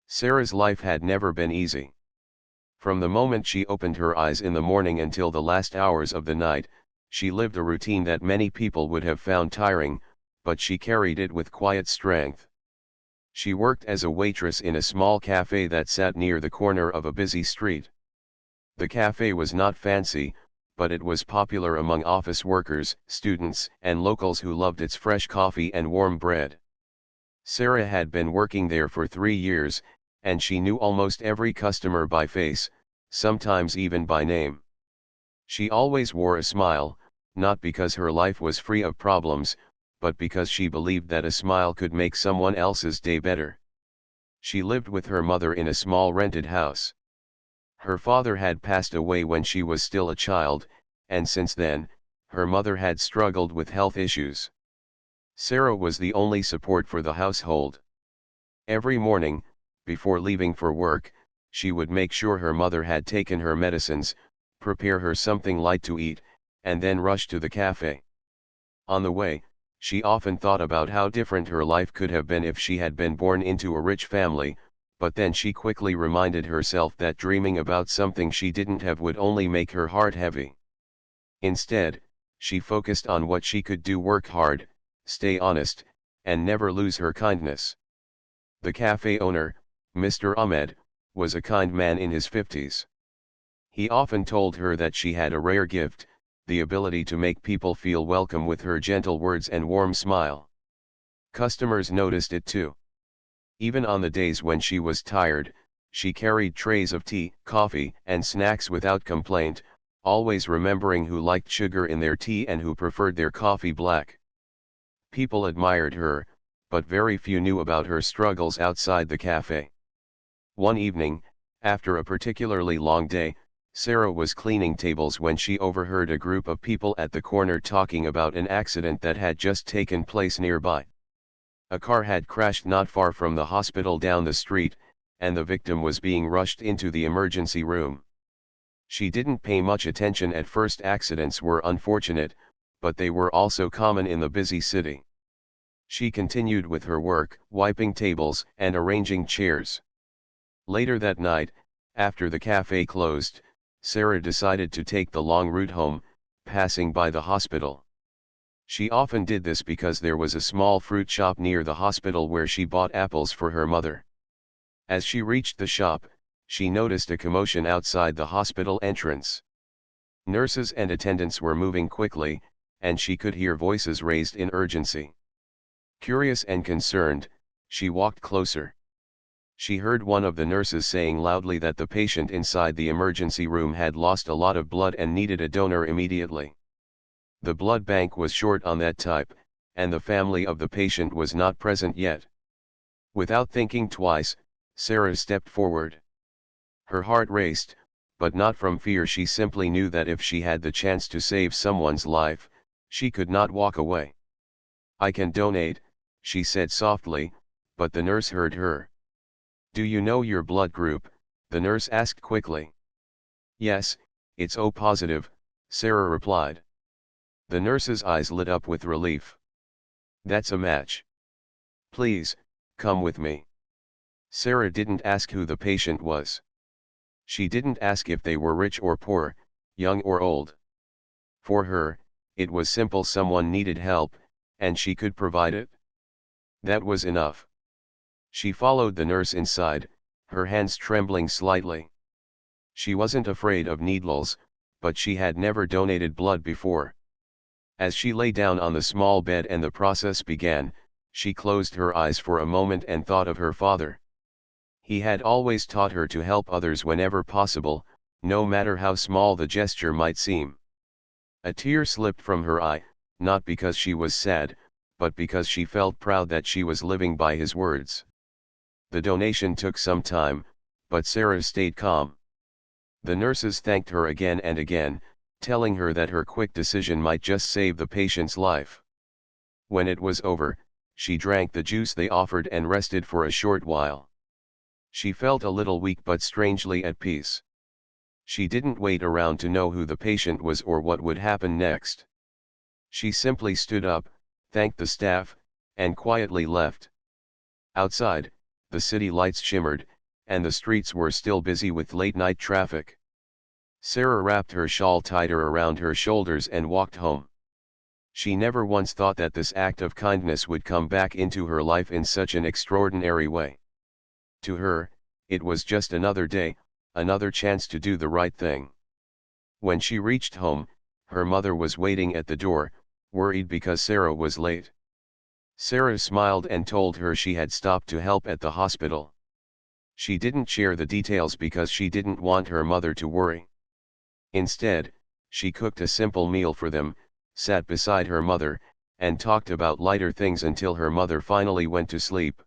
Sarah's life had never been easy. From the moment she opened her eyes in the morning until the last hours of the night, she lived a routine that many people would have found tiring, but she carried it with quiet strength. She worked as a waitress in a small cafe that sat near the corner of a busy street. The cafe was not fancy, but it was popular among office workers, students, and locals who loved its fresh coffee and warm bread. Sarah had been working there for 3 years, and she knew almost every customer by face, sometimes even by name. She always wore a smile, not because her life was free of problems, but because she believed that a smile could make someone else's day better. She lived with her mother in a small rented house. Her father had passed away when she was still a child, and since then, her mother had struggled with health issues. Sarah was the only support for the household. Every morning, before leaving for work, she would make sure her mother had taken her medicines, prepare her something light to eat, and then rush to the cafe. On the way, she often thought about how different her life could have been if she had been born into a rich family, but then she quickly reminded herself that dreaming about something she didn't have would only make her heart heavy. Instead, she focused on what she could do: work hard, stay honest, and never lose her kindness. The cafe owner, Mr. Ahmed, was a kind man in his 50s. He often told her that she had a rare gift, the ability to make people feel welcome with her gentle words and warm smile. Customers noticed it too. Even on the days when she was tired, she carried trays of tea, coffee, and snacks without complaint, always remembering who liked sugar in their tea and who preferred their coffee black. People admired her, but very few knew about her struggles outside the cafe. One evening, after a particularly long day, Sarah was cleaning tables when she overheard a group of people at the corner talking about an accident that had just taken place nearby. A car had crashed not far from the hospital down the street, and the victim was being rushed into the emergency room. She didn't pay much attention at first. Accidents were unfortunate, but they were also common in the busy city. She continued with her work, wiping tables and arranging chairs. Later that night, after the cafe closed, Sarah decided to take the long route home, passing by the hospital. She often did this because there was a small fruit shop near the hospital where she bought apples for her mother. As she reached the shop, she noticed a commotion outside the hospital entrance. Nurses and attendants were moving quickly, and she could hear voices raised in urgency. Curious and concerned, she walked closer. She heard one of the nurses saying loudly that the patient inside the emergency room had lost a lot of blood and needed a donor immediately. The blood bank was short on that type, and the family of the patient was not present yet. Without thinking twice, Sarah stepped forward. Her heart raced, but not from fear. She simply knew that if she had the chance to save someone's life, she could not walk away. "I can donate," she said softly, but the nurse heard her. "Do you know your blood group?" the nurse asked quickly. "Yes, it's O positive," Sarah replied. The nurse's eyes lit up with relief. "That's a match. Please, come with me." Sarah didn't ask who the patient was. She didn't ask if they were rich or poor, young or old. For her, it was simple: someone needed help, and she could provide it. That was enough. She followed the nurse inside, her hands trembling slightly. She wasn't afraid of needles, but she had never donated blood before. As she lay down on the small bed and the process began, she closed her eyes for a moment and thought of her father. He had always taught her to help others whenever possible, no matter how small the gesture might seem. A tear slipped from her eye, not because she was sad, but because she felt proud that she was living by his words. The donation took some time, but Sarah stayed calm. The nurses thanked her again and again, telling her that her quick decision might just save the patient's life. When it was over, she drank the juice they offered and rested for a short while. She felt a little weak but strangely at peace. She didn't wait around to know who the patient was or what would happen next. She simply stood up, thanked the staff, and quietly left. Outside, the city lights shimmered, and the streets were still busy with late-night traffic. Sarah wrapped her shawl tighter around her shoulders and walked home. She never once thought that this act of kindness would come back into her life in such an extraordinary way. To her, it was just another day, another chance to do the right thing. When she reached home, her mother was waiting at the door, worried because Sarah was late. Sarah smiled and told her she had stopped to help at the hospital. She didn't share the details because she didn't want her mother to worry. Instead, she cooked a simple meal for them, sat beside her mother, and talked about lighter things until her mother finally went to sleep.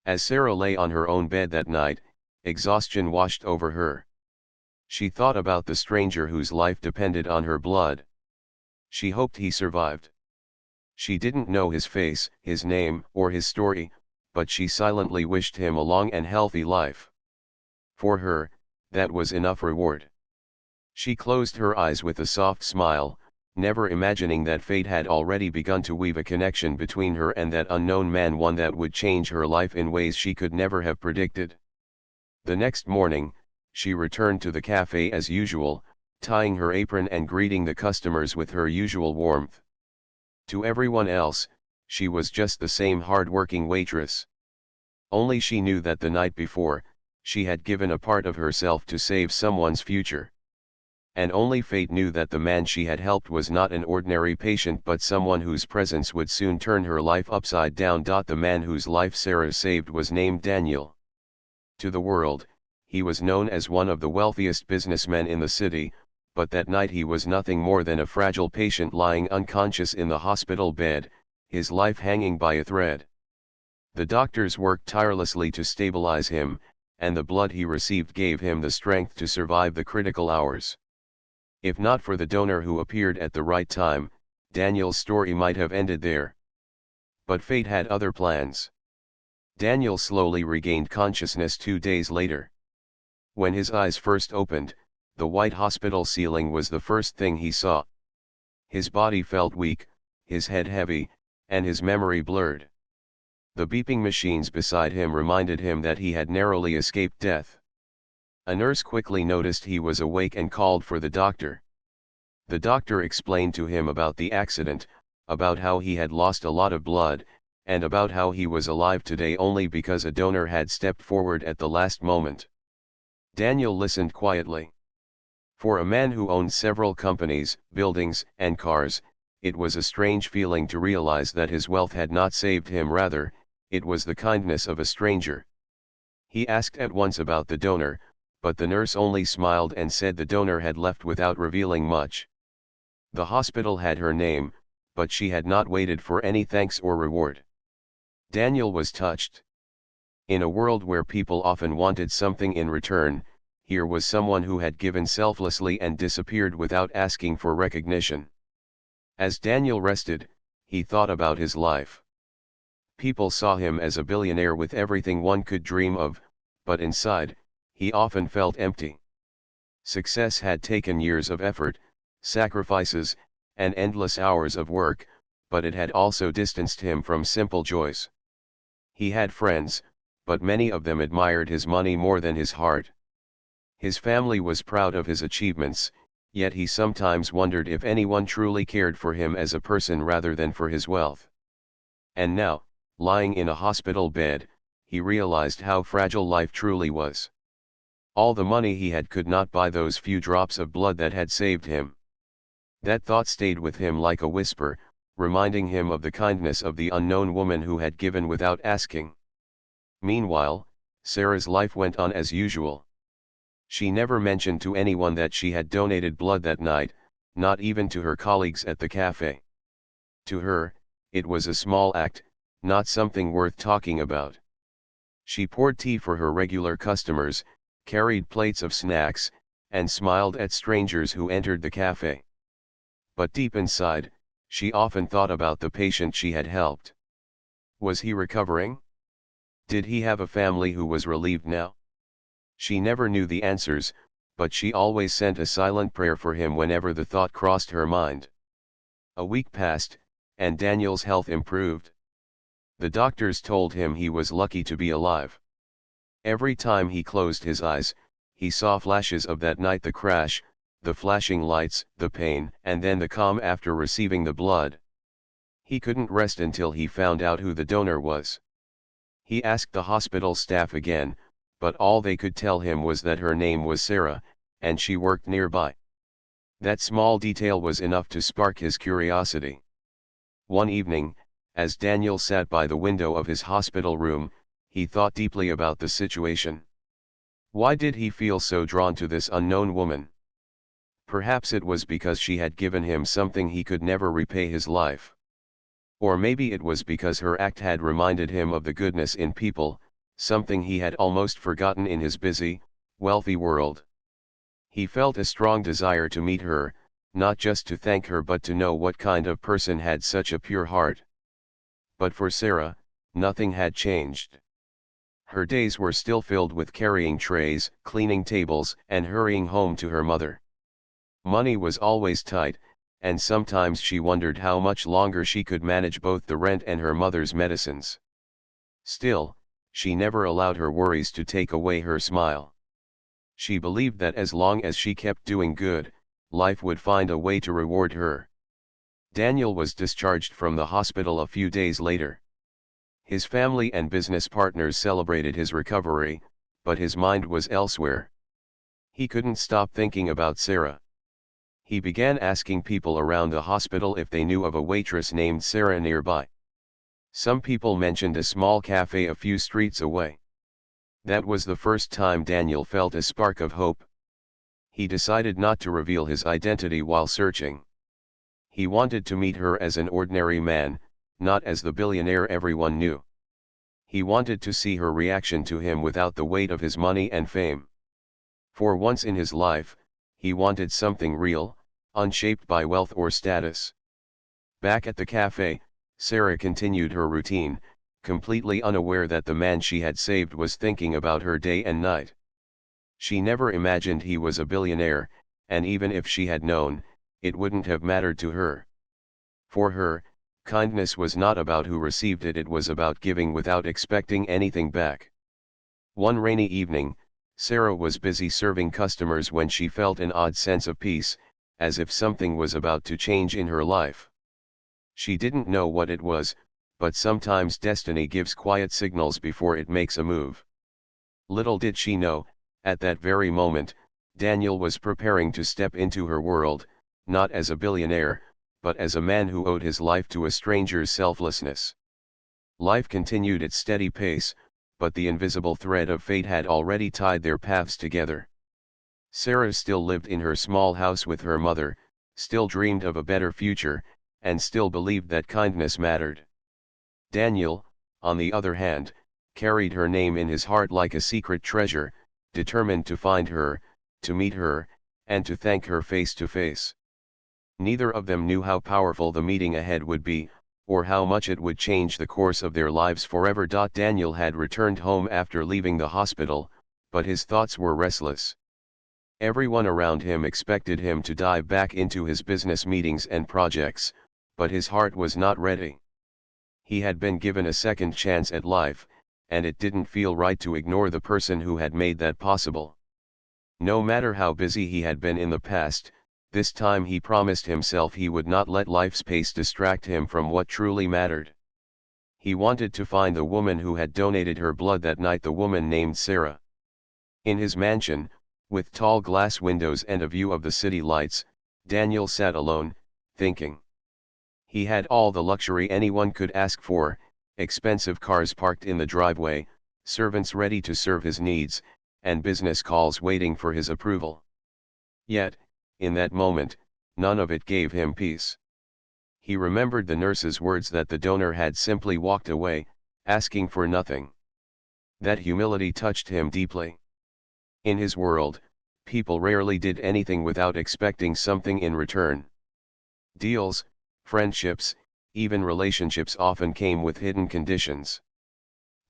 As Sarah lay on her own bed that night, exhaustion washed over her. She thought about the stranger whose life depended on her blood. She hoped he survived. She didn't know his face, his name, or his story, but she silently wished him a long and healthy life. For her, that was enough reward. She closed her eyes with a soft smile, never imagining that fate had already begun to weave a connection between her and that unknown man, one that would change her life in ways she could never have predicted. The next morning, she returned to the cafe as usual, tying her apron and greeting the customers with her usual warmth. To everyone else, she was just the same hard-working waitress. Only she knew that the night before, she had given a part of herself to save someone's future. And only fate knew that the man she had helped was not an ordinary patient but someone whose presence would soon turn her life upside down. The man whose life Sarah saved was named Daniel. To the world, he was known as one of the wealthiest businessmen in the city, but that night he was nothing more than a fragile patient lying unconscious in the hospital bed, his life hanging by a thread. The doctors worked tirelessly to stabilize him, and the blood he received gave him the strength to survive the critical hours. If not for the donor who appeared at the right time, Daniel's story might have ended there. But fate had other plans. Daniel slowly regained consciousness 2 days later. When his eyes first opened, the white hospital ceiling was the first thing he saw. His body felt weak, his head heavy, and his memory blurred. The beeping machines beside him reminded him that he had narrowly escaped death. A nurse quickly noticed he was awake and called for the doctor. The doctor explained to him about the accident, about how he had lost a lot of blood, and about how he was alive today only because a donor had stepped forward at the last moment. Daniel listened quietly. For a man who owned several companies, buildings, and cars, it was a strange feeling to realize that his wealth had not saved him, rather, it was the kindness of a stranger. He asked at once about the donor, but the nurse only smiled and said the donor had left without revealing much. The hospital had her name, but she had not waited for any thanks or reward. Daniel was touched. In a world where people often wanted something in return, here was someone who had given selflessly and disappeared without asking for recognition. As Daniel rested, he thought about his life. People saw him as a billionaire with everything one could dream of, but inside, he often felt empty. Success had taken years of effort, sacrifices, and endless hours of work, but it had also distanced him from simple joys. He had friends, but many of them admired his money more than his heart. His family was proud of his achievements, yet he sometimes wondered if anyone truly cared for him as a person rather than for his wealth. And now, lying in a hospital bed, he realized how fragile life truly was. All the money he had could not buy those few drops of blood that had saved him. That thought stayed with him like a whisper, reminding him of the kindness of the unknown woman who had given without asking. Meanwhile, Sarah's life went on as usual. She never mentioned to anyone that she had donated blood that night, not even to her colleagues at the cafe. To her, it was a small act, not something worth talking about. She poured tea for her regular customers, carried plates of snacks, and smiled at strangers who entered the cafe. But deep inside, she often thought about the patient she had helped. Was he recovering? Did he have a family who was relieved now? She never knew the answers, but she always sent a silent prayer for him whenever the thought crossed her mind. A week passed, and Daniel's health improved. The doctors told him he was lucky to be alive. Every time he closed his eyes, he saw flashes of that night: the crash, the flashing lights, the pain, and then the calm after receiving the blood. He couldn't rest until he found out who the donor was. He asked the hospital staff again, but all they could tell him was that her name was Sarah, and she worked nearby. That small detail was enough to spark his curiosity. One evening, as Daniel sat by the window of his hospital room, he thought deeply about the situation. Why did he feel so drawn to this unknown woman? Perhaps it was because she had given him something he could never repay: his life. Or maybe it was because her act had reminded him of the goodness in people, something he had almost forgotten in his busy, wealthy world. He felt a strong desire to meet her, not just to thank her but to know what kind of person had such a pure heart. But for Sarah, nothing had changed. Her days were still filled with carrying trays, cleaning tables, and hurrying home to her mother. Money was always tight, and sometimes she wondered how much longer she could manage both the rent and her mother's medicines. Still, she never allowed her worries to take away her smile. She believed that as long as she kept doing good, life would find a way to reward her. Daniel was discharged from the hospital a few days later. His family and business partners celebrated his recovery, but his mind was elsewhere. He couldn't stop thinking about Sarah. He began asking people around the hospital if they knew of a waitress named Sarah nearby. Some people mentioned a small cafe a few streets away. That was the first time Daniel felt a spark of hope. He decided not to reveal his identity while searching. He wanted to meet her as an ordinary man, not as the billionaire everyone knew. He wanted to see her reaction to him without the weight of his money and fame. For once in his life, he wanted something real, unshaped by wealth or status. Back at the cafe, Sarah continued her routine, completely unaware that the man she had saved was thinking about her day and night. She never imagined he was a billionaire, and even if she had known, it wouldn't have mattered to her. For her, kindness was not about who received it, it was about giving without expecting anything back. One rainy evening, Sarah was busy serving customers when she felt an odd sense of peace, as if something was about to change in her life. She didn't know what it was, but sometimes destiny gives quiet signals before it makes a move. Little did she know, at that very moment, Daniel was preparing to step into her world, not as a billionaire, but as a man who owed his life to a stranger's selflessness. Life continued its steady pace, but the invisible thread of fate had already tied their paths together. Sarah still lived in her small house with her mother, still dreamed of a better future, and still believed that kindness mattered. Daniel, on the other hand, carried her name in his heart like a secret treasure, determined to find her, to meet her, and to thank her face to face. Neither of them knew how powerful the meeting ahead would be, or how much it would change the course of their lives forever. Daniel had returned home after leaving the hospital, but his thoughts were restless. Everyone around him expected him to dive back into his business meetings and projects, but his heart was not ready. He had been given a second chance at life, and it didn't feel right to ignore the person who had made that possible. No matter how busy he had been in the past, this time he promised himself he would not let life's pace distract him from what truly mattered. He wanted to find the woman who had donated her blood that night, the woman named Sarah. In his mansion, with tall glass windows and a view of the city lights, Daniel sat alone, thinking. He had all the luxury anyone could ask for: expensive cars parked in the driveway, servants ready to serve his needs, and business calls waiting for his approval. Yet, in that moment, none of it gave him peace. He remembered the nurse's words that the donor had simply walked away, asking for nothing. That humility touched him deeply. In his world, people rarely did anything without expecting something in return. Deals, friendships, even relationships often came with hidden conditions.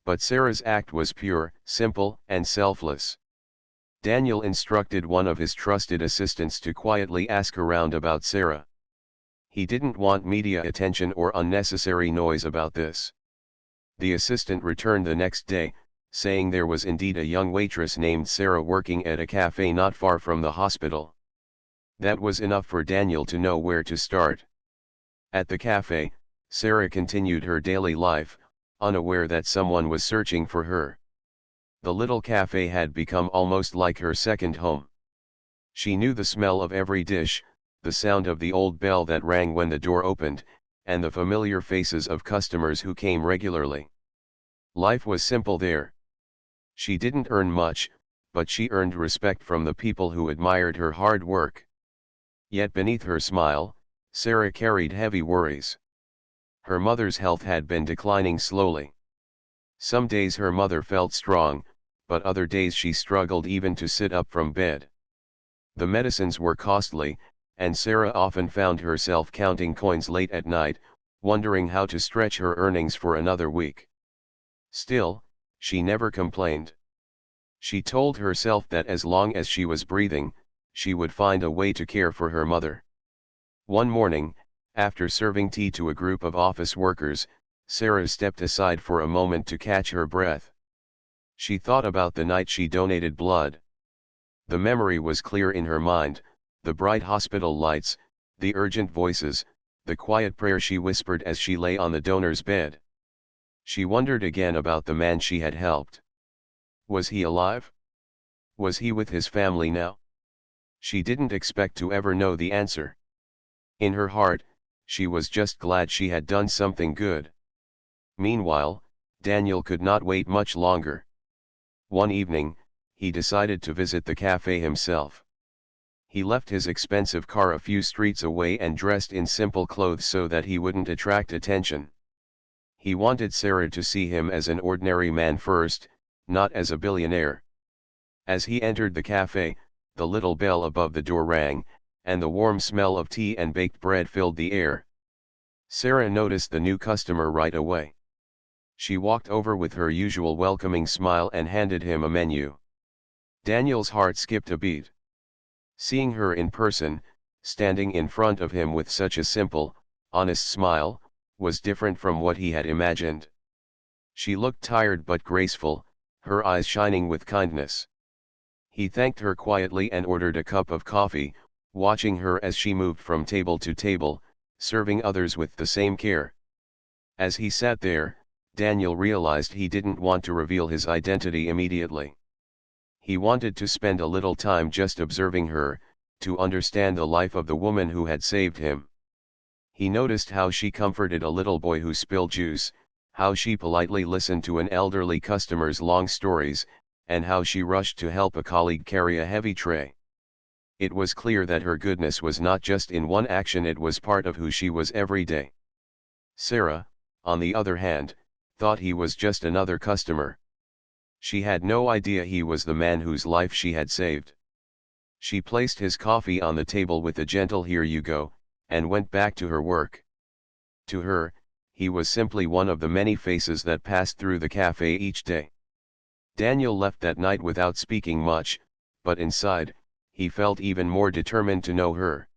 But Sarah's act was pure, simple, and selfless. Daniel instructed one of his trusted assistants to quietly ask around about Sarah. He didn't want media attention or unnecessary noise about this. The assistant returned the next day, saying there was indeed a young waitress named Sarah working at a cafe not far from the hospital. That was enough for Daniel to know where to start. At the cafe, Sarah continued her daily life, unaware that someone was searching for her. The little cafe had become almost like her second home. She knew the smell of every dish, the sound of the old bell that rang when the door opened, and the familiar faces of customers who came regularly. Life was simple there. She didn't earn much, but she earned respect from the people who admired her hard work. Yet beneath her smile, Sarah carried heavy worries. Her mother's health had been declining slowly. Some days her mother felt strong, but other days she struggled even to sit up from bed. The medicines were costly, and Sarah often found herself counting coins late at night, wondering how to stretch her earnings for another week. Still, she never complained. She told herself that as long as she was breathing, she would find a way to care for her mother. One morning, after serving tea to a group of office workers, Sarah stepped aside for a moment to catch her breath. She thought about the night she donated blood. The memory was clear in her mind, the bright hospital lights, the urgent voices, the quiet prayer she whispered as she lay on the donor's bed. She wondered again about the man she had helped. Was he alive? Was he with his family now? She didn't expect to ever know the answer. In her heart, she was just glad she had done something good. Meanwhile, Daniel could not wait much longer. One evening, he decided to visit the cafe himself. He left his expensive car a few streets away and dressed in simple clothes so that he wouldn't attract attention. He wanted Sarah to see him as an ordinary man first, not as a billionaire. As he entered the cafe, the little bell above the door rang, and the warm smell of tea and baked bread filled the air. Sarah noticed the new customer right away. She walked over with her usual welcoming smile and handed him a menu. Daniel's heart skipped a beat. Seeing her in person, standing in front of him with such a simple, honest smile, was different from what he had imagined. She looked tired but graceful, her eyes shining with kindness. He thanked her quietly and ordered a cup of coffee, watching her as she moved from table to table, serving others with the same care. As he sat there, Daniel realized he didn't want to reveal his identity immediately. He wanted to spend a little time just observing her, to understand the life of the woman who had saved him. He noticed how she comforted a little boy who spilled juice, how she politely listened to an elderly customer's long stories, and how she rushed to help a colleague carry a heavy tray. It was clear that her goodness was not just in one action, it was part of who she was every day. Sarah, on the other hand, thought he was just another customer. She had no idea he was the man whose life she had saved. She placed his coffee on the table with a gentle "here you go," and went back to her work. To her, he was simply one of the many faces that passed through the cafe each day. Daniel left that night without speaking much, but inside, he felt even more determined to know her.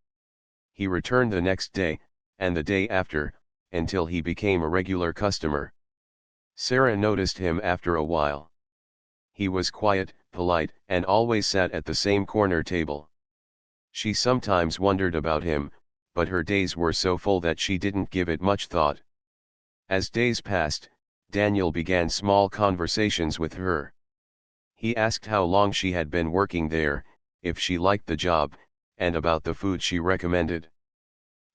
He returned the next day, and the day after, until he became a regular customer. Sarah noticed him after a while. He was quiet, polite, and always sat at the same corner table. She sometimes wondered about him, but her days were so full that she didn't give it much thought. As days passed, Daniel began small conversations with her. He asked how long she had been working there, if she liked the job, and about the food she recommended.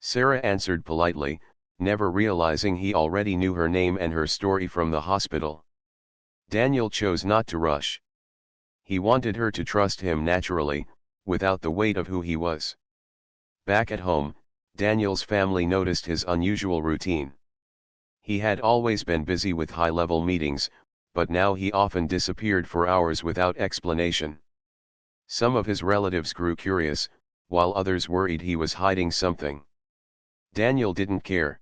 Sarah answered politely, never realizing he already knew her name and her story from the hospital. Daniel chose not to rush. He wanted her to trust him naturally, without the weight of who he was. Back at home, Daniel's family noticed his unusual routine. He had always been busy with high-level meetings, but now he often disappeared for hours without explanation. Some of his relatives grew curious, while others worried he was hiding something. Daniel didn't care.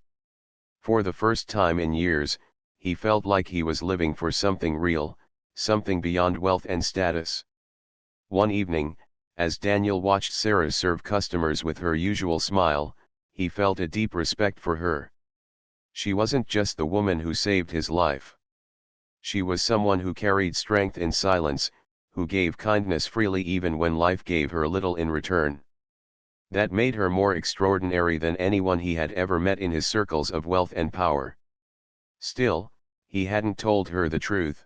For the first time in years, he felt like he was living for something real, something beyond wealth and status. One evening, as Daniel watched Sarah serve customers with her usual smile, he felt a deep respect for her. She wasn't just the woman who saved his life. She was someone who carried strength in silence, who gave kindness freely even when life gave her little in return. That made her more extraordinary than anyone he had ever met in his circles of wealth and power. Still, he hadn't told her the truth.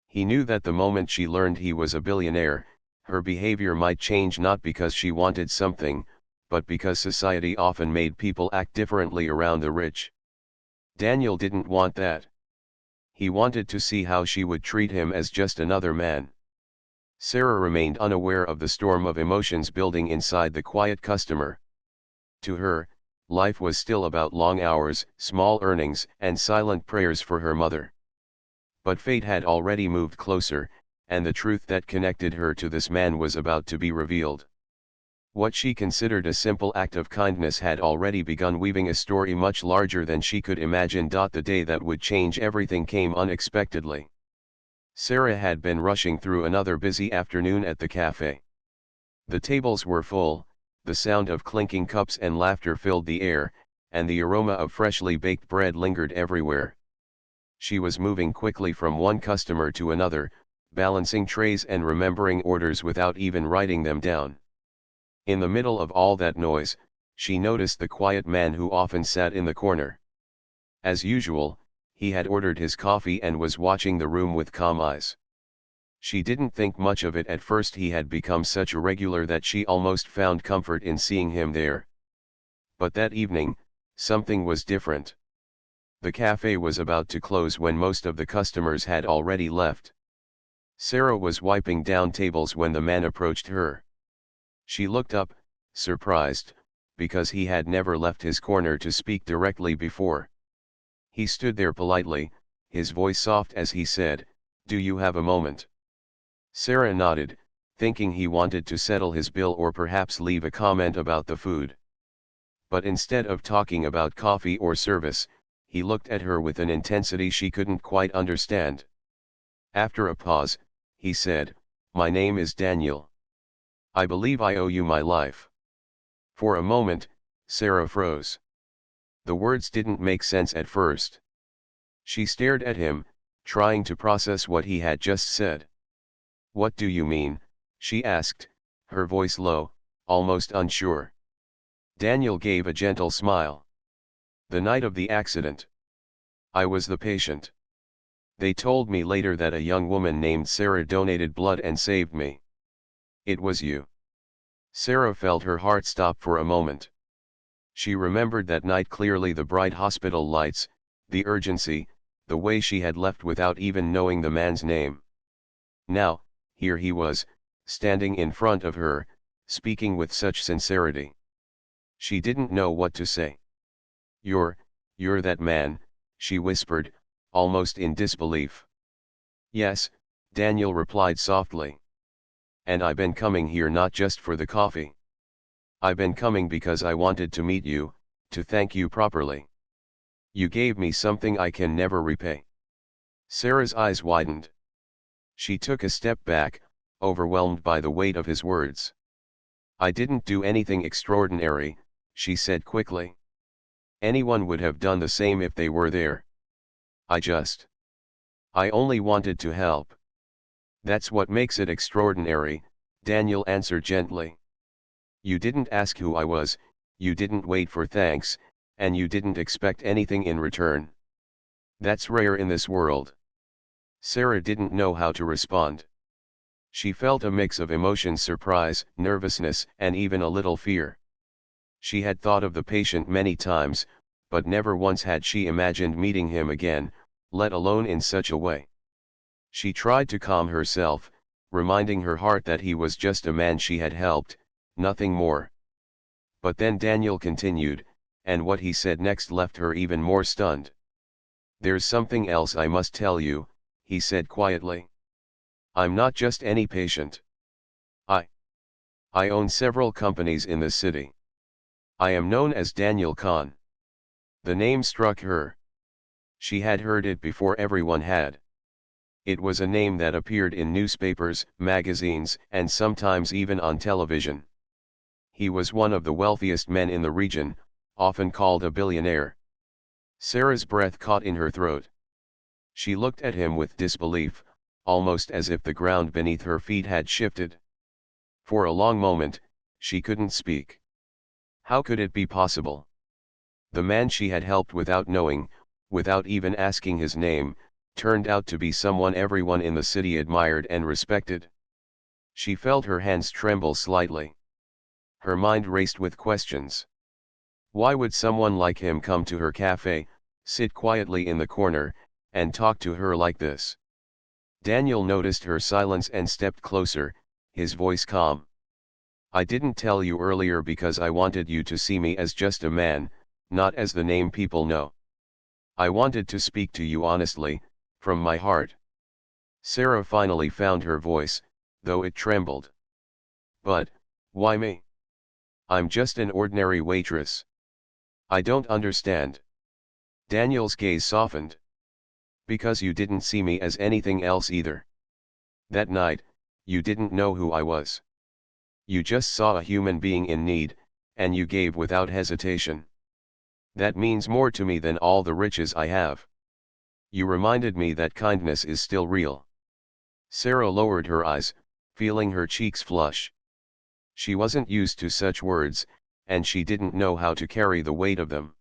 He knew that the moment she learned he was a billionaire, her behavior might change, not because she wanted something, but because society often made people act differently around the rich. Daniel didn't want that. He wanted to see how she would treat him as just another man. Sarah remained unaware of the storm of emotions building inside the quiet customer. To her, life was still about long hours, small earnings, and silent prayers for her mother. But fate had already moved closer, and the truth that connected her to this man was about to be revealed. What she considered a simple act of kindness had already begun weaving a story much larger than she could imagine. The day that would change everything came unexpectedly. Sarah had been rushing through another busy afternoon at the cafe. The tables were full, the sound of clinking cups and laughter filled the air, and the aroma of freshly baked bread lingered everywhere. She was moving quickly from one customer to another, balancing trays and remembering orders without even writing them down. In the middle of all that noise, she noticed the quiet man who often sat in the corner. As usual, he had ordered his coffee and was watching the room with calm eyes. She didn't think much of it at first. He had become such a regular that she almost found comfort in seeing him there. But that evening, something was different. The cafe was about to close when most of the customers had already left. Sarah was wiping down tables when the man approached her. She looked up, surprised, because he had never left his corner to speak directly before. He stood there politely, his voice soft as he said, "Do you have a moment?" Sarah nodded, thinking he wanted to settle his bill or perhaps leave a comment about the food. But instead of talking about coffee or service, he looked at her with an intensity she couldn't quite understand. After a pause, he said, "My name is Daniel. I believe I owe you my life." For a moment, Sarah froze. The words didn't make sense at first. She stared at him, trying to process what he had just said. "What do you mean?" she asked, her voice low, almost unsure. Daniel gave a gentle smile. "The night of the accident. I was the patient. They told me later that a young woman named Sarah donated blood and saved me. It was you." Sarah felt her heart stop for a moment. She remembered that night clearly, the bright hospital lights, the urgency, the way she had left without even knowing the man's name. Now, here he was, standing in front of her, speaking with such sincerity. She didn't know what to say. You're that man," she whispered, almost in disbelief. "Yes," Daniel replied softly. "And I've been coming here not just for the coffee. I've been coming because I wanted to meet you, to thank you properly. You gave me something I can never repay." Sarah's eyes widened. She took a step back, overwhelmed by the weight of his words. "I didn't do anything extraordinary," she said quickly. "Anyone would have done the same if they were there. I only wanted to help." "That's what makes it extraordinary," Daniel answered gently. "You didn't ask who I was, you didn't wait for thanks, and you didn't expect anything in return. That's rare in this world." Sarah didn't know how to respond. She felt a mix of emotions: surprise, nervousness, and even a little fear. She had thought of the patient many times, but never once had she imagined meeting him again, let alone in such a way. She tried to calm herself, reminding her heart that he was just a man she had helped, nothing more. But then Daniel continued, and what he said next left her even more stunned. "There's something else I must tell you," he said quietly. "I'm not just any patient. I own several companies in the city. I am known as Daniel Khan." The name struck her. She had heard it before everyone had. It was a name that appeared in newspapers, magazines, and sometimes even on television. He was one of the wealthiest men in the region, often called a billionaire. Sarah's breath caught in her throat. She looked at him with disbelief, almost as if the ground beneath her feet had shifted. For a long moment, she couldn't speak. How could it be possible? The man she had helped without knowing, without even asking his name, turned out to be someone everyone in the city admired and respected. She felt her hands tremble slightly. Her mind raced with questions. Why would someone like him come to her cafe, sit quietly in the corner, and talk to her like this? Daniel noticed her silence and stepped closer, his voice calm. I didn't tell you earlier because I wanted you to see me as just a man, not as the name people know. I wanted to speak to you honestly, from my heart. Sarah finally found her voice, though it trembled. But, why me? I'm just an ordinary waitress. I don't understand. Daniel's gaze softened. Because you didn't see me as anything else either. That night, you didn't know who I was. You just saw a human being in need, and you gave without hesitation. That means more to me than all the riches I have. You reminded me that kindness is still real. Sarah lowered her eyes, feeling her cheeks flush. She wasn't used to such words, and she didn't know how to carry the weight of them.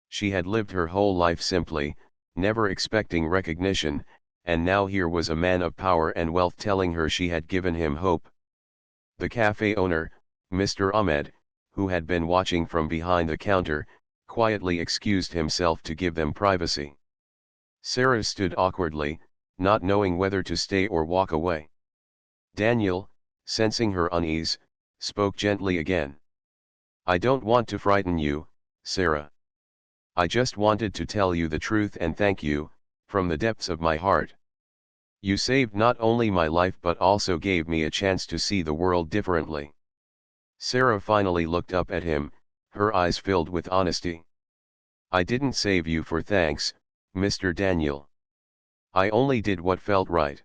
She had lived her whole life simply, never expecting recognition, and now here was a man of power and wealth telling her she had given him hope. The cafe owner, Mr. Ahmed, who had been watching from behind the counter, quietly excused himself to give them privacy. Sarah stood awkwardly, not knowing whether to stay or walk away. Daniel, sensing her unease, spoke gently again. I don't want to frighten you, Sarah. I just wanted to tell you the truth and thank you, from the depths of my heart. You saved not only my life but also gave me a chance to see the world differently. Sarah finally looked up at him, her eyes filled with honesty. I didn't save you for thanks, Mr. Daniel. I only did what felt right.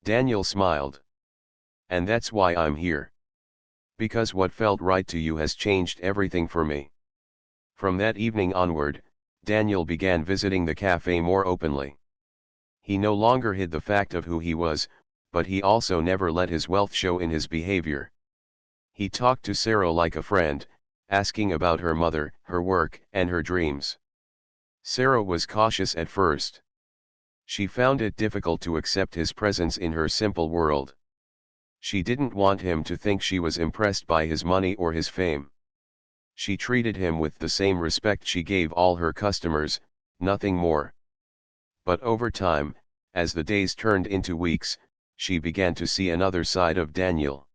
Daniel smiled. And that's why I'm here. Because what felt right to you has changed everything for me. From that evening onward, Daniel began visiting the cafe more openly. He no longer hid the fact of who he was, but he also never let his wealth show in his behavior. He talked to Sarah like a friend, asking about her mother, her work, and her dreams. Sarah was cautious at first. She found it difficult to accept his presence in her simple world. She didn't want him to think she was impressed by his money or his fame. She treated him with the same respect she gave all her customers, nothing more. But over time, as the days turned into weeks, she began to see another side of Daniel.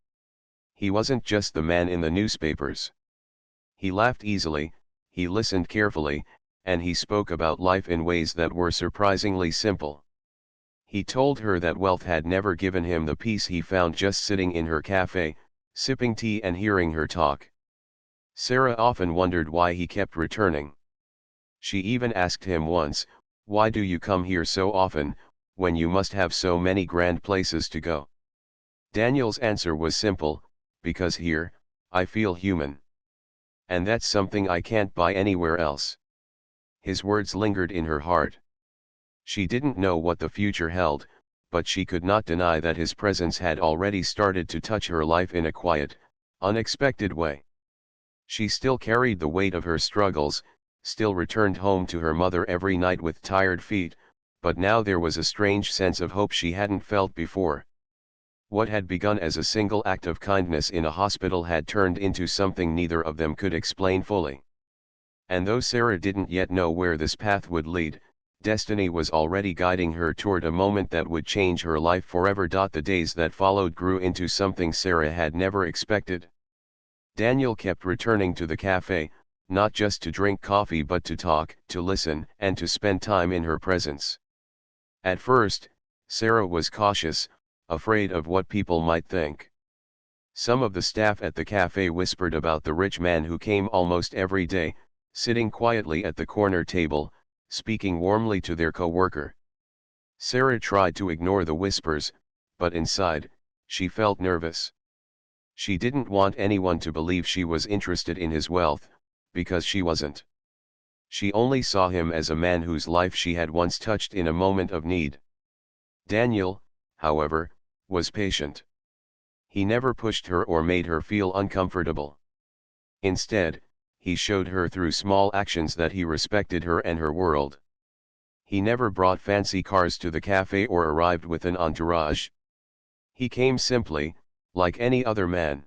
He wasn't just the man in the newspapers. He laughed easily, he listened carefully, and he spoke about life in ways that were surprisingly simple. He told her that wealth had never given him the peace he found just sitting in her cafe, sipping tea and hearing her talk. Sarah often wondered why he kept returning. She even asked him once, why do you come here so often, when you must have so many grand places to go? Daniel's answer was simple, because here, I feel human. And that's something I can't buy anywhere else. His words lingered in her heart. She didn't know what the future held, but she could not deny that his presence had already started to touch her life in a quiet, unexpected way. She still carried the weight of her struggles, still returned home to her mother every night with tired feet, but now there was a strange sense of hope she hadn't felt before. What had begun as a single act of kindness in a hospital had turned into something neither of them could explain fully. And though Sarah didn't yet know where this path would lead, destiny was already guiding her toward a moment that would change her life forever. The days that followed grew into something Sarah had never expected. Daniel kept returning to the cafe, not just to drink coffee but to talk, to listen, and to spend time in her presence. At first, Sarah was cautious, afraid of what people might think. Some of the staff at the cafe whispered about the rich man who came almost every day, sitting quietly at the corner table, speaking warmly to their co-worker. Sarah tried to ignore the whispers, but inside, she felt nervous. She didn't want anyone to believe she was interested in his wealth, because she wasn't. She only saw him as a man whose life she had once touched in a moment of need. Daniel, however, was patient. He never pushed her or made her feel uncomfortable. Instead, he showed her through small actions that he respected her and her world. He never brought fancy cars to the cafe or arrived with an entourage. He came simply, like any other man.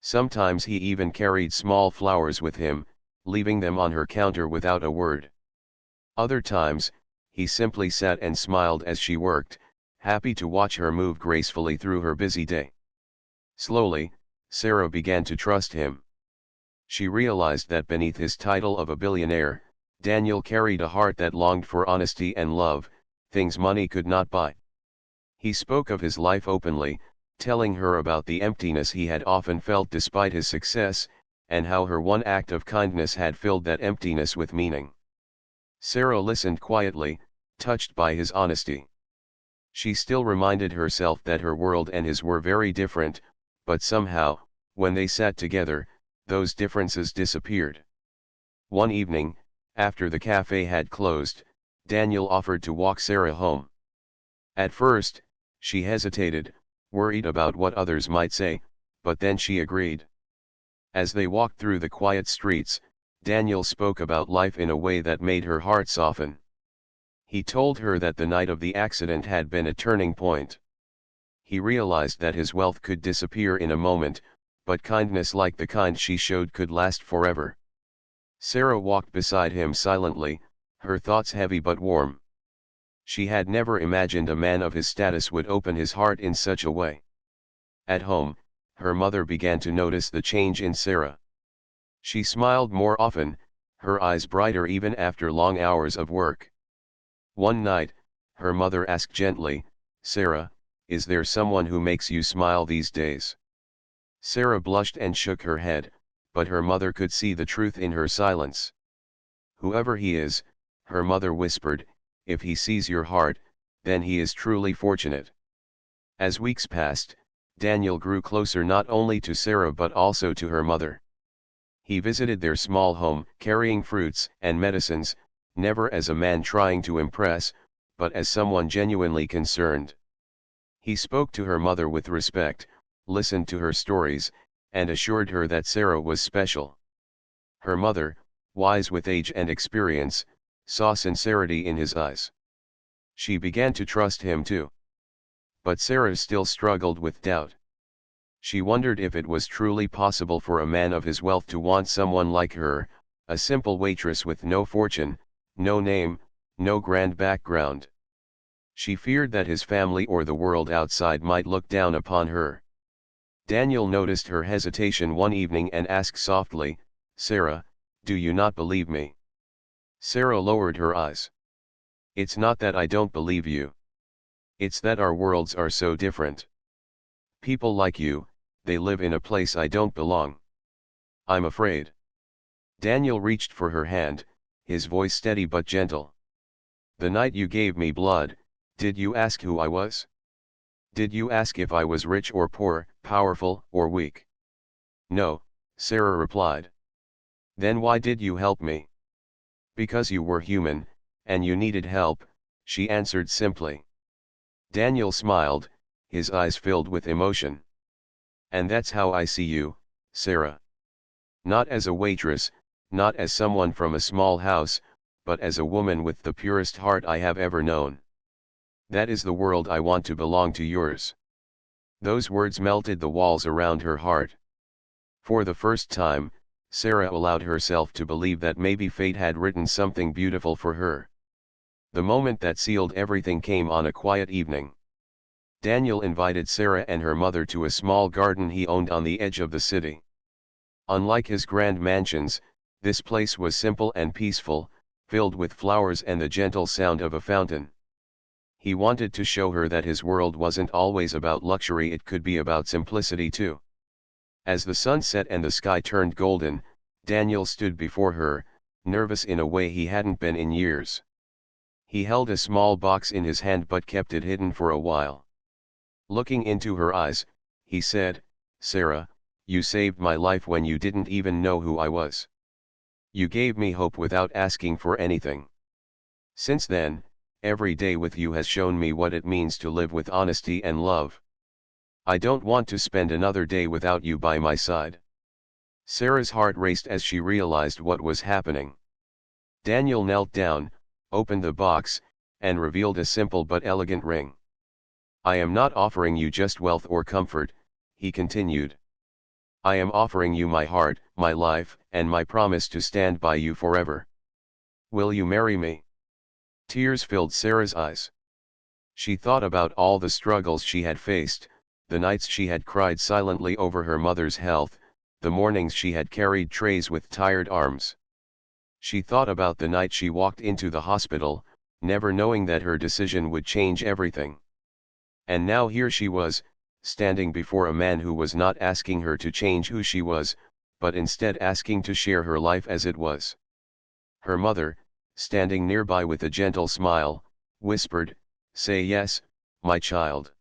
Sometimes he even carried small flowers with him, leaving them on her counter without a word. Other times, he simply sat and smiled as she worked, happy to watch her move gracefully through her busy day. Slowly, Sarah began to trust him. She realized that beneath his title of a billionaire, Daniel carried a heart that longed for honesty and love, things money could not buy. He spoke of his life openly, telling her about the emptiness he had often felt despite his success, and how her one act of kindness had filled that emptiness with meaning. Sarah listened quietly, touched by his honesty. She still reminded herself that her world and his were very different, but somehow, when they sat together, those differences disappeared. One evening, after the cafe had closed, Daniel offered to walk Sarah home. At first, she hesitated, worried about what others might say, but then she agreed. As they walked through the quiet streets, Daniel spoke about life in a way that made her heart soften. He told her that the night of the accident had been a turning point. He realized that his wealth could disappear in a moment, but kindness like the kind she showed could last forever. Sarah walked beside him silently, her thoughts heavy but warm. She had never imagined a man of his status would open his heart in such a way. At home, her mother began to notice the change in Sarah. She smiled more often, her eyes brighter even after long hours of work. One night, her mother asked gently, "Sarah, is there someone who makes you smile these days?" Sarah blushed and shook her head, but her mother could see the truth in her silence. "Whoever he is," her mother whispered, "if he sees your heart, then he is truly fortunate." As weeks passed, Daniel grew closer not only to Sarah but also to her mother. He visited their small home, carrying fruits and medicines, never as a man trying to impress, but as someone genuinely concerned. He spoke to her mother with respect, listened to her stories, and assured her that Sarah was special. Her mother, wise with age and experience, saw sincerity in his eyes. She began to trust him too. But Sarah still struggled with doubt. She wondered if it was truly possible for a man of his wealth to want someone like her, a simple waitress with no fortune, no name, no grand background. She feared that his family or the world outside might look down upon her. Daniel noticed her hesitation one evening and asked softly, "Sarah, do you not believe me?" Sarah lowered her eyes. "It's not that I don't believe you. It's that our worlds are so different. People like you, they live in a place I don't belong. I'm afraid." Daniel reached for her hand, his voice steady but gentle. "The night you gave me blood, did you ask who I was? Did you ask if I was rich or poor, powerful or weak?" "No," Sarah replied. "Then why did you help me?" "Because you were human, and you needed help," she answered simply. Daniel smiled, his eyes filled with emotion. "And that's how I see you, Sarah. Not as a waitress, not as someone from a small house, but as a woman with the purest heart I have ever known. That is the world I want to belong to yours." Those words melted the walls around her heart. For the first time, Sarah allowed herself to believe that maybe fate had written something beautiful for her. The moment that sealed everything came on a quiet evening. Daniel invited Sarah and her mother to a small garden he owned on the edge of the city. Unlike his grand mansions, this place was simple and peaceful, filled with flowers and the gentle sound of a fountain. He wanted to show her that his world wasn't always about luxury, it could be about simplicity too. As the sun set and the sky turned golden, Daniel stood before her, nervous in a way he hadn't been in years. He held a small box in his hand but kept it hidden for a while. Looking into her eyes, he said, "Sarah, you saved my life when you didn't even know who I was. You gave me hope without asking for anything. Since then, every day with you has shown me what it means to live with honesty and love. I don't want to spend another day without you by my side." Sarah's heart raced as she realized what was happening. Daniel knelt down, opened the box, and revealed a simple but elegant ring. "I am not offering you just wealth or comfort," he continued. "I am offering you my heart, my life, and my promise to stand by you forever. Will you marry me?" Tears filled Sarah's eyes. She thought about all the struggles she had faced, the nights she had cried silently over her mother's health, the mornings she had carried trays with tired arms. She thought about the night she walked into the hospital, never knowing that her decision would change everything. And now here she was, standing before a man who was not asking her to change who she was, but instead asking to share her life as it was. Her mother, standing nearby with a gentle smile, whispered, "Say yes, my child.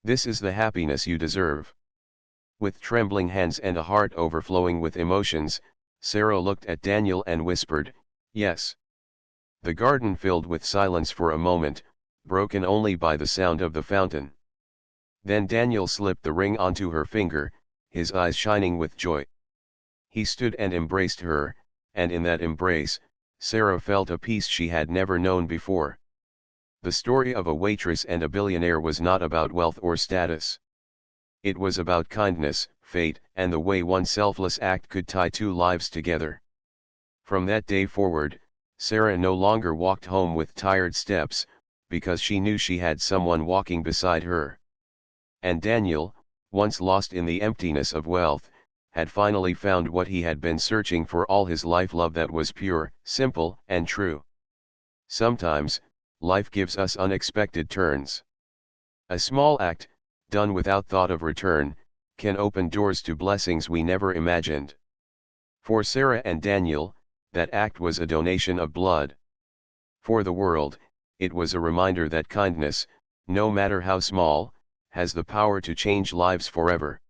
This is the happiness you deserve." With trembling hands and a heart overflowing with emotions, Sarah looked at Daniel and whispered, "Yes." The garden filled with silence for a moment, broken only by the sound of the fountain. Then Daniel slipped the ring onto her finger, his eyes shining with joy. He stood and embraced her, and in that embrace, Sarah felt a peace she had never known before. The story of a waitress and a billionaire was not about wealth or status. It was about kindness, fate, and the way one selfless act could tie two lives together. From that day forward, Sarah no longer walked home with tired steps, because she knew she had someone walking beside her. And Daniel, once lost in the emptiness of wealth, had finally found what he had been searching for all his life: love that was pure, simple, and true. Sometimes, life gives us unexpected turns. A small act, done without thought of return, can open doors to blessings we never imagined. For Sarah and Daniel, that act was a donation of blood. For the world, it was a reminder that kindness, no matter how small, has the power to change lives forever.